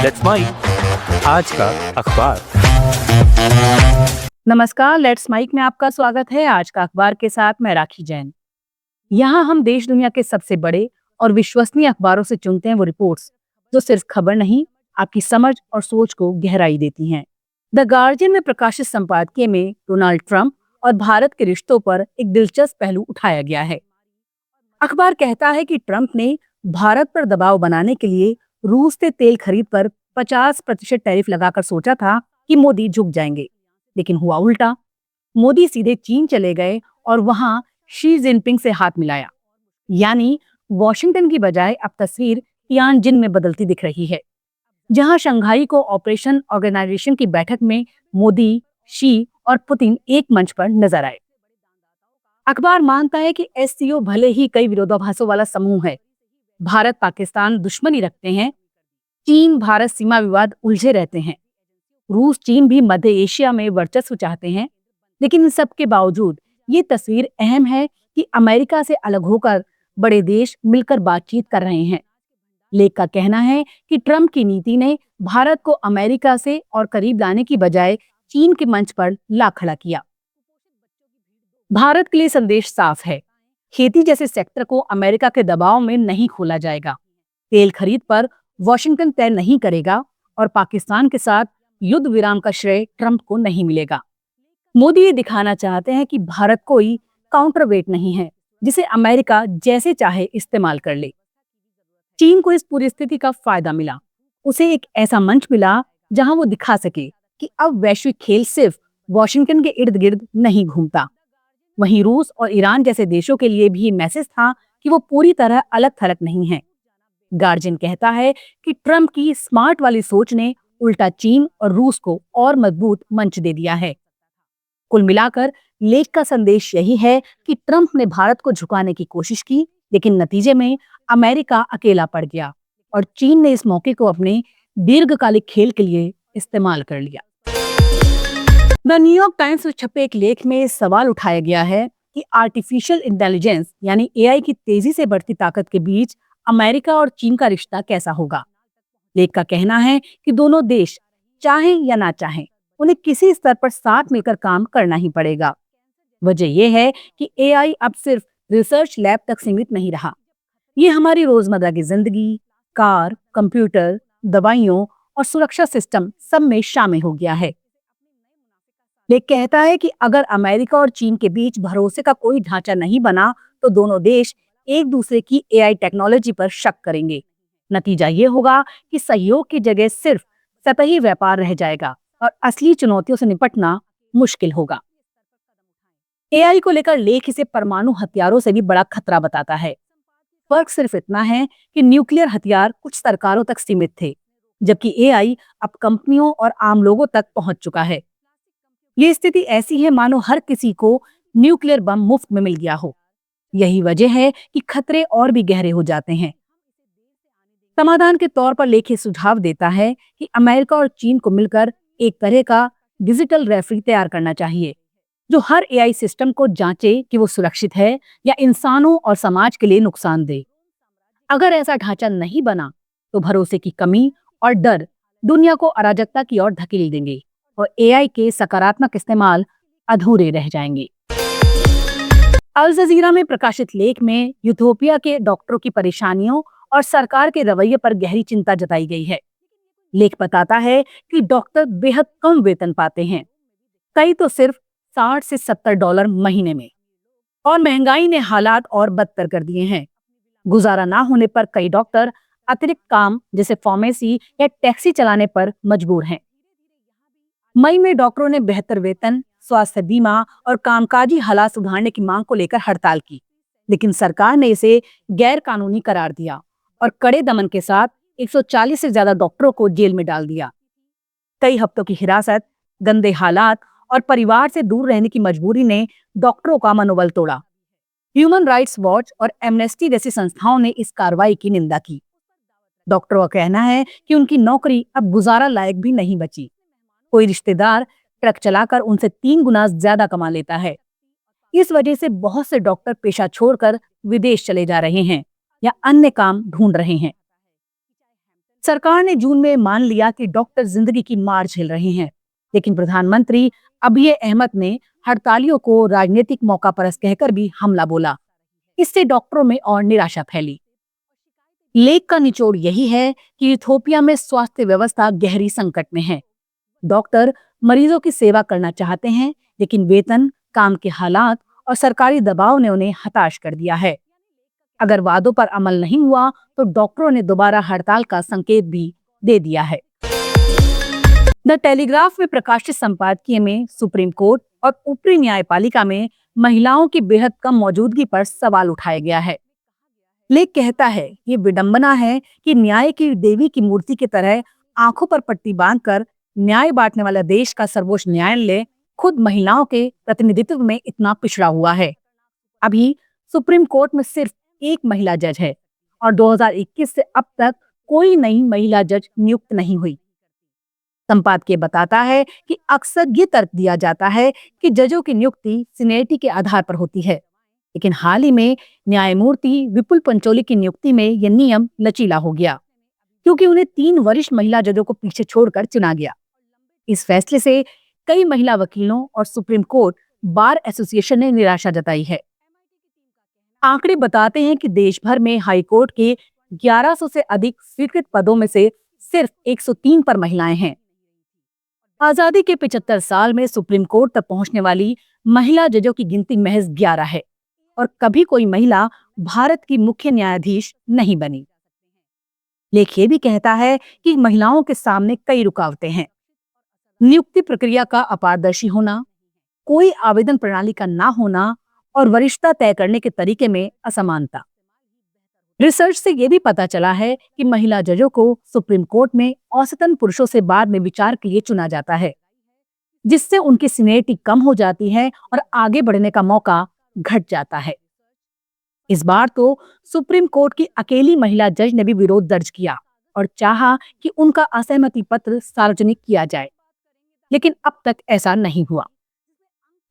Let's mic आज का अखबार। नमस्कार, लेट्स माइक में आपका स्वागत है। आज का अखबार के साथ मैं राखी जैन। यहाँ हम देश दुनिया के सबसे बड़े और विश्वसनीय अखबारों से चुनते हैं वो रिपोर्ट्स जो सिर्फ खबर नहीं, आपकी समझ और सोच को गहराई देती हैं। द गार्जियन में प्रकाशित संपादकीय में डोनाल्ड ट्रंप और भारत के रिश्तों पर एक दिलचस्प पहलू उठाया गया है। अखबार कहता है कि ट्रंप ने भारत पर दबाव बनाने के लिए रूस से तेल खरीद पर 50% टैरिफ लगाकर सोचा था कि मोदी झुक जाएंगे, लेकिन हुआ उल्टा। मोदी सीधे चीन चले गए और वहां शी जिनपिंग से हाथ मिलाया। यानी वॉशिंगटन की बजाय अब तस्वीर तियानजिन में बदलती दिख रही है, जहां शंघाई को ऑपरेशन ऑर्गेनाइजेशन की बैठक में मोदी, शी और पुतिन एक मंच पर नजर आए। अखबार मानता है कि एससीओ भले ही कई विरोधाभासों वाला समूह है, भारत पाकिस्तान दुश्मनी रखते हैं, चीन भारत सीमा विवाद उलझे रहते हैं, रूस चीन भी मध्य एशिया में वर्चस्व चाहते हैं, लेकिन इन सब के बावजूद ये तस्वीर अहम है कि अमेरिका से अलग होकर बड़े देश मिलकर बातचीत कर रहे हैं। लेख का कहना है कि ट्रंप की नीति ने भारत को अमेरिका से और करीब लाने की बजाय चीन के मंच पर ला खड़ा किया। भारत के लिए संदेश साफ है, खेती जैसे सेक्टर को अमेरिका के दबाव में नहीं खोला जाएगा, तेल खरीद पर वॉशिंगटन तय नहीं करेगा और पाकिस्तान के साथ युद्ध विराम का श्रेय ट्रंप को नहीं मिलेगा। मोदी ये दिखाना चाहते हैं कि भारत कोई काउंटरवेट नहीं है जिसे अमेरिका जैसे चाहे इस्तेमाल कर ले। चीन को इस पूरी स्थिति का फायदा मिला, उसे एक ऐसा मंच मिला जहां वो दिखा सके कि अब वैश्विक खेल सिर्फ वॉशिंगटन के इर्द गिर्द नहीं घूमता। वहीं रूस और ईरान जैसे देशों के लिए भी मैसेज था कि वो पूरी तरह अलग थलग नहीं है। गार्जियन कहता है कि ट्रंप की स्मार्ट वाली सोच ने उल्टा चीन और रूस को और मजबूत मंच दे दिया है। कुल मिलाकर लेख का संदेश यही है कि ट्रंप ने भारत को झुकाने की कोशिश की, लेकिन नतीजे में अमेरिका अकेला पड़ गया और चीन ने इस मौके को अपने दीर्घकालिक खेल के लिए इस्तेमाल कर लिया। द न्यूयॉर्क टाइम्स में छपे एक लेख में सवाल उठाया गया है कि आर्टिफिशियल इंटेलिजेंस यानी एआई की तेजी से बढ़ती ताकत के बीच अमेरिका और चीन का रिश्ता कैसा होगा। लेख का कहना है कि दोनों देश चाहें या ना चाहें, उन्हें किसी स्तर पर साथ मिलकर काम करना ही पड़ेगा। वजह यह है कि एआई अब सिर्फ रिसर्च लैब तक सीमित नहीं रहा, ये हमारी रोजमर्रा की जिंदगी, कार, कंप्यूटर, दवाइयों और सुरक्षा सिस्टम सब में शामिल हो गया है। लेख कहता है कि अगर अमेरिका और चीन के बीच भरोसे का कोई ढांचा नहीं बना तो दोनों देश एक दूसरे की एआई टेक्नोलॉजी पर शक करेंगे। नतीजा ये होगा कि सहयोग की जगह सिर्फ सतही व्यापार रह जाएगा और असली चुनौतियों से निपटना मुश्किल होगा। एआई को लेकर लेख इसे परमाणु हथियारों से भी बड़ा खतरा बताता है। फर्क सिर्फ इतना है कि न्यूक्लियर हथियार कुछ सरकारों तक सीमित थे, जबकि एआई अब कंपनियों और आम लोगों तक पहुंच चुका है। ये स्थिति ऐसी है मानो हर किसी को न्यूक्लियर बम मुफ्त में मिल गया हो। यही वजह है कि खतरे और भी गहरे हो जाते हैं। समाधान के तौर पर लेख सुझाव देता है कि अमेरिका और चीन को मिलकर एक तरह का डिजिटल रेफरी तैयार करना चाहिए, जो हर एआई सिस्टम को जांचे कि वो सुरक्षित है या इंसानों और समाज के लिए नुकसानदेह। अगर ऐसा ढांचा नहीं बना तो भरोसे की कमी और डर दुनिया को अराजकता की ओर धकेल देंगे और एआई के सकारात्मक इस्तेमाल अधूरे रह जाएंगे। अल जजीरा में प्रकाशित लेख में यूथोपिया के डॉक्टरों की परेशानियों और सरकार के रवैये पर गहरी चिंता जताई गई है। लेख बताता है कि डॉक्टर बेहद कम वेतन पाते हैं, कई तो सिर्फ $60 से $70 महीने में, और महंगाई ने हालात और बदतर कर दिए हैं। गुजारा ना होने पर कई डॉक्टर अतिरिक्त काम जैसे फार्मेसी या टैक्सी चलाने पर मजबूर हैं। मई में डॉक्टरों ने बेहतर वेतन, स्वास्थ्य बीमा और कामकाजी हालात सुधारने की मांग को लेकर हड़ताल की, लेकिन सरकार ने इसे गैर कानूनी करार दिया और कड़े दमन के साथ 140 से ज्यादा डॉक्टरों को जेल में डाल दिया। कई हफ्तों की हिरासत, गंदे हालात और परिवार से दूर रहने की मजबूरी ने डॉक्टरों का मनोबल तोड़ा। ह्यूमन राइट्स वॉच और एमनेस्टी जैसी संस्थाओं ने इस कार्रवाई की निंदा की। डॉक्टरों का कहना है कि उनकी नौकरी अब गुजारा लायक भी नहीं बची। कोई रिश्तेदार ट्रक चलाकर उनसे 3 गुना ज्यादा कमा लेता है। इस वजह से बहुत से डॉक्टर पेशा छोड़कर विदेश चले जा रहे हैं या अन्य काम ढूंढ रहे हैं। सरकार ने जून में मान लिया कि डॉक्टर जिंदगी की मार झेल रहे हैं, लेकिन प्रधानमंत्री अबिय अहमद ने हड़तालियों को राजनीतिक मौका परस्त कहकर भी हमला बोला। इससे डॉक्टरों में और निराशा फैली। लेख का निचोड़ यही है कि इथियोपिया में स्वास्थ्य व्यवस्था गहरी संकट में है। डॉक्टर मरीजों की सेवा करना चाहते हैं, लेकिन वेतन, काम के हालात और सरकारी दबाव ने उन्हें हताश कर दिया है। अगर वादों पर अमल नहीं हुआ तो डॉक्टरों ने दोबारा हड़ताल का संकेत भी दे दिया है। द टेलीग्राफ में प्रकाशित संपादकीय में सुप्रीम कोर्ट और ऊपरी न्यायपालिका में महिलाओं की बेहद कम मौजूदगी पर सवाल उठाया गया है। लेख कहता है, ये विडंबना है कि न्याय की देवी की मूर्ति की तरह आंखों पर पट्टी बांधकर न्याय बांटने वाला देश का सर्वोच्च न्यायालय खुद महिलाओं के प्रतिनिधित्व में इतना पिछड़ा हुआ है। अभी सुप्रीम कोर्ट में सिर्फ एक महिला जज है और 2021 से अब तक कोई नई महिला जज नियुक्त नहीं हुई। संपादकीय बताता है कि अक्सर ये तर्क दिया जाता है कि जजों की नियुक्ति सीनियरिटी के आधार पर होती है, लेकिन हाल ही में न्यायमूर्ति विपुल पंचोली की नियुक्ति में यह नियम लचीला हो गया, क्योंकि उन्हें 3 वरिष्ठ महिला जजों को पीछे छोड़कर चुना गया। इस फैसले से कई महिला वकीलों और सुप्रीम कोर्ट बार एसोसिएशन ने निराशा जताई है। आंकड़े बताते हैं कि देश भर में हाई कोर्ट के 1100 से अधिक स्वीकृत पदों में से सिर्फ 103 पर महिलाएं हैं। आजादी के 75 साल में सुप्रीम कोर्ट तक पहुंचने वाली महिला जजों की गिनती महज 11 है और कभी कोई महिला भारत की मुख्य न्यायाधीश नहीं बनी। लेख ये भी कहता है कि महिलाओं के सामने कई रुकावटें हैं। नियुक्ति प्रक्रिया का अपारदर्शी होना, कोई आवेदन प्रणाली का ना होना और वरिष्ठता तय करने के तरीके में असमानता। रिसर्च से यह भी पता चला है कि महिला जजों को सुप्रीम कोर्ट में औसतन पुरुषों से बाद में विचार के लिए चुना जाता है, जिससे उनकी सीनियरिटी कम हो जाती है और आगे बढ़ने का मौका घट जाता है। इस बार तो सुप्रीम कोर्ट की अकेली महिला जज ने भी विरोध दर्ज किया और चाहा कि उनका असहमति पत्र सार्वजनिक किया जाए, लेकिन अब तक ऐसा नहीं हुआ।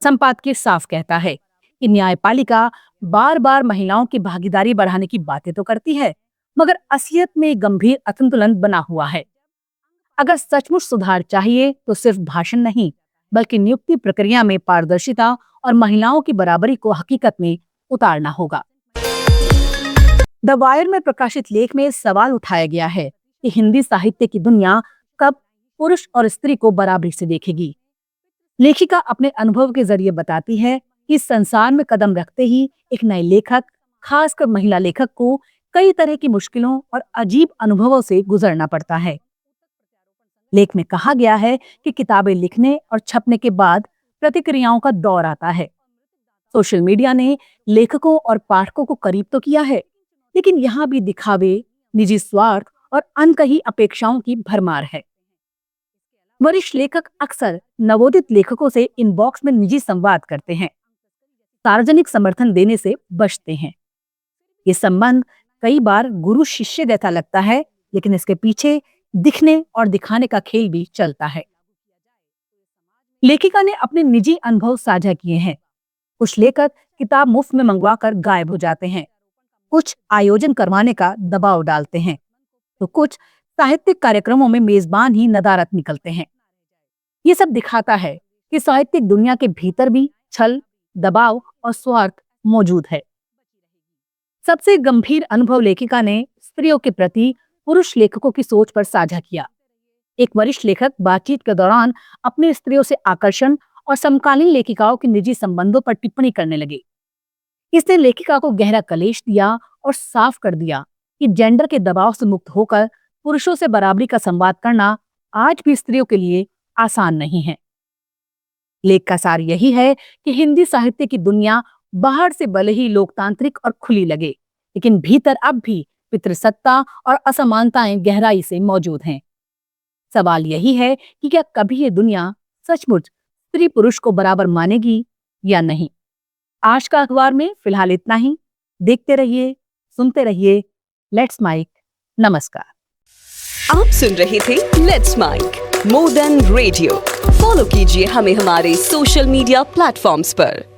संपादकीय साफ कहता है कि न्यायपालिका बार बार महिलाओं की भागीदारी बढ़ाने की बातें तो करती है, मगर असलियत में गंभीर असंतुलन बना हुआ है। अगर सचमुच सुधार चाहिए तो सिर्फ भाषण नहीं, बल्कि नियुक्ति प्रक्रिया में पारदर्शिता और महिलाओं की बराबरी को हकीकत में उतारना होगा। द वायर में प्रकाशित लेख में सवाल उठाया गया है कि हिंदी साहित्य की दुनिया कब पुरुष और स्त्री को बराबरी से देखेगी। लेखिका अपने अनुभव के जरिए बताती है कि इस संसार में कदम रखते ही एक नए लेखक, खासकर महिला लेखक को कई तरह की मुश्किलों और अजीब अनुभवों से गुजरना पड़ता है। लेख में कहा गया है कि किताबें लिखने और छपने के बाद प्रतिक्रियाओं का दौर आता है। सोशल मीडिया ने लेखकों और पाठकों को करीब तो किया है, लेकिन यहाँ भी दिखावे, निजी स्वार्थ और अनकही अपेक्षाओं की भरमार है। वरिष्ठ लेखक अक्सर नवोदित लेखकों से इनबॉक्स में निजी संवाद करते हैं, सार्वजनिक समर्थन देने से बचते हैं। ये संबंध कई बार गुरु शिष्य जैसा लगता है, लेकिन इसके पीछे दिखने और दिखाने का खेल भी चलता है। लेखिका ने अपने निजी अनुभव साझा किए हैं। कुछ लेखक किताब मुफ्त में मंगवाकर गायब हो जाते हैं, कुछ आयोजन करवाने का दबाव डालते हैं, तो कुछ साहित्यिक कार्यक्रमों में मेजबान ही नदारद निकलते हैं। ये सब दिखाता है कि साहित्यिक दुनिया के भीतर भी छल, दबाव और स्वार्थ मौजूद है। सबसे गंभीर अनुभव लेखिका ने स्त्रियों के प्रति पुरुष लेखकों की सोच पर साझा किया। एक वरिष्ठ लेखक बातचीत के दौरान अपने स्त्रियों से आकर्षण और समकालीन लेखिकाओं के निजी संबंधों पर टिप्पणी करने लगे। इसने लेखिका को गहरा कलेश दिया और साफ कर दिया कि जेंडर के दबाव से मुक्त होकर पुरुषों से बराबरी का संवाद करना आज भी स्त्रियों के लिए आसान नहीं है। लेख का सार यही है कि हिंदी साहित्य की दुनिया बाहर से भले ही लोकतांत्रिक और खुली लगे, लेकिन भीतर अब भी पितृसत्ता और असमानताएं गहराई से मौजूद हैं। सवाल यही है कि क्या कभी ये दुनिया सचमुच स्त्री पुरुष को बराबर मानेगी या नहीं। आज का अखबार में फिलहाल इतना ही। देखते रहिए, सुनते रहिए। Let's mic. नमस्कार। आप सुन रहे थे let's mic more than radio. Follow कीजिए हमें हमारे सोशल मीडिया प्लेटफॉर्म्स पर।